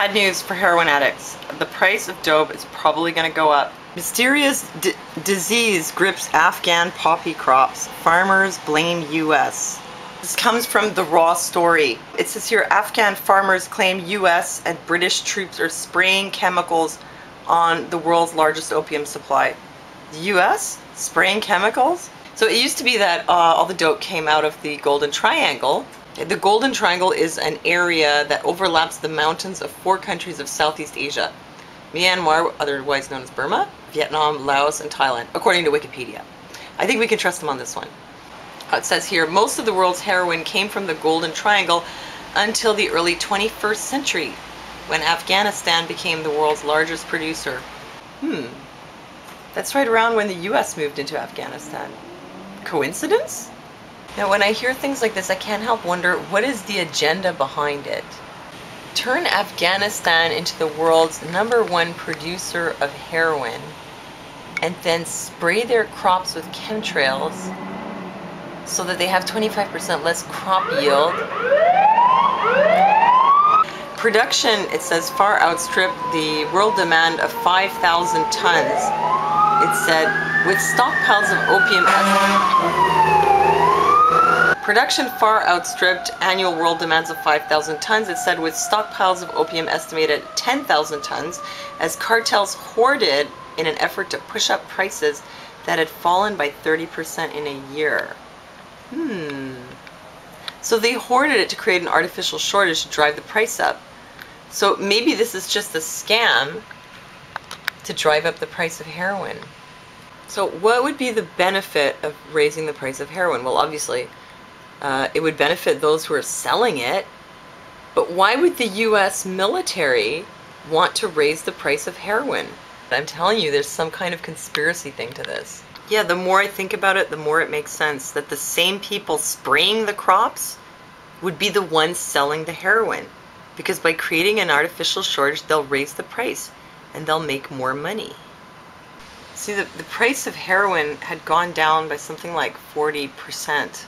Bad news for heroin addicts. The price of dope is probably going to go up. Mysterious disease grips Afghan poppy crops. Farmers blame U.S. This comes from the Raw Story. It says here, Afghan farmers claim U.S. and British troops are spraying chemicals on the world's largest opium supply. The U.S. spraying chemicals? So it used to be that all the dope came out of the Golden Triangle. The Golden Triangle is an area that overlaps the mountains of 4 countries of Southeast Asia: Myanmar, otherwise known as Burma, Vietnam, Laos, and Thailand, according to Wikipedia. I think we can trust them on this one. It says here, most of the world's heroin came from the Golden Triangle until the early 21st century, when Afghanistan became the world's largest producer. That's right around when the US moved into Afghanistan. Coincidence? Now, when I hear things like this, I can't help wonder, what is the agenda behind it? Turn Afghanistan into the world's #1 producer of heroin, and then spray their crops with chemtrails so that they have 25% less crop yield. Production, it says, far outstripped the world demand of 5,000 tons. It said, with stockpiles of opium. Production far outstripped annual world demands of 5,000 tons. It said, with stockpiles of opium estimated at 10,000 tons, as cartels hoarded in an effort to push up prices that had fallen by 30% in a year. So they hoarded it to create an artificial shortage to drive the price up. So maybe this is just a scam to drive up the price of heroin. So what would be the benefit of raising the price of heroin? Well, obviously, it would benefit those who are selling it, but why would the US military want to raise the price of heroin? I'm telling you, there's some kind of conspiracy thing to this. Yeah, the more I think about it, the more it makes sense that the same people spraying the crops would be the ones selling the heroin. Because by creating an artificial shortage, they'll raise the price and they'll make more money. See, the price of heroin had gone down by something like 40%.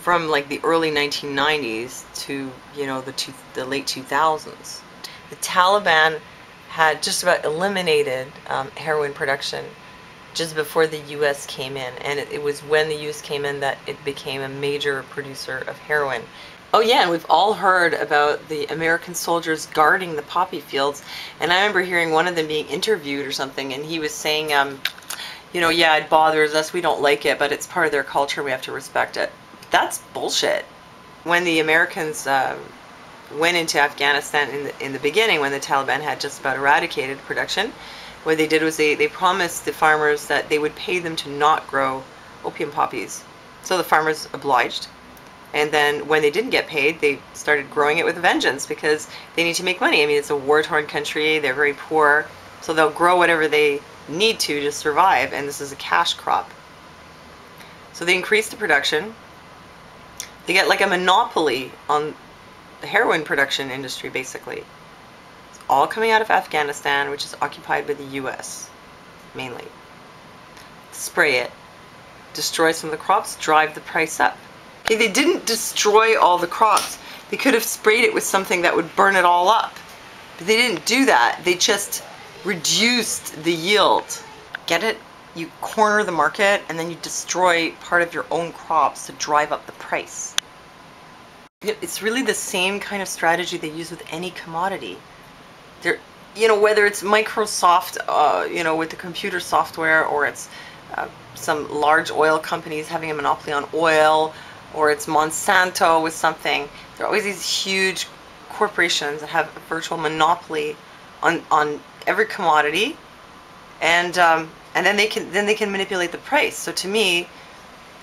From like the early 1990s to, you know, the late 2000s. The Taliban had just about eliminated heroin production just before the US came in, and it was when the US came in that it became a major producer of heroin. Oh yeah, and we've all heard about the American soldiers guarding the poppy fields, and I remember hearing one of them being interviewed or something, and he was saying, you know, yeah, it bothers us, we don't like it, but it's part of their culture, we have to respect it. That's bullshit. When the Americans went into Afghanistan in the beginning, when the Taliban had just about eradicated production, what they did was they promised the farmers that they would pay them to not grow opium poppies. So the farmers obliged. And then when they didn't get paid, they started growing it with a vengeance because they need to make money. I mean, it's a war-torn country, they're very poor, so they'll grow whatever they need to survive, and this is a cash crop. So they increase the production. They get like a monopoly on the heroin production industry, basically. It's all coming out of Afghanistan, which is occupied by the US, mainly. Spray it, destroy some of the crops, drive the price up. Okay, they didn't destroy all the crops. They could have sprayed it with something that would burn it all up. But they didn't do that. They just reduced the yield. Get it? You corner the market and then you destroy part of your own crops to drive up the price. It's really the same kind of strategy they use with any commodity. They're, you know, whether it's Microsoft, you know, with the computer software, or it's some large oil companies having a monopoly on oil, or it's Monsanto with something. There are always these huge corporations that have a virtual monopoly on every commodity, and then they can manipulate the price. So to me,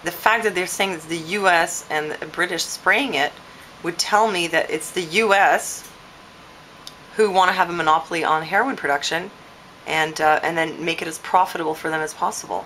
the fact that they're saying it's the U.S. and the British spraying it would tell me that it's the U.S. who want to have a monopoly on heroin production, and then make it as profitable for them as possible.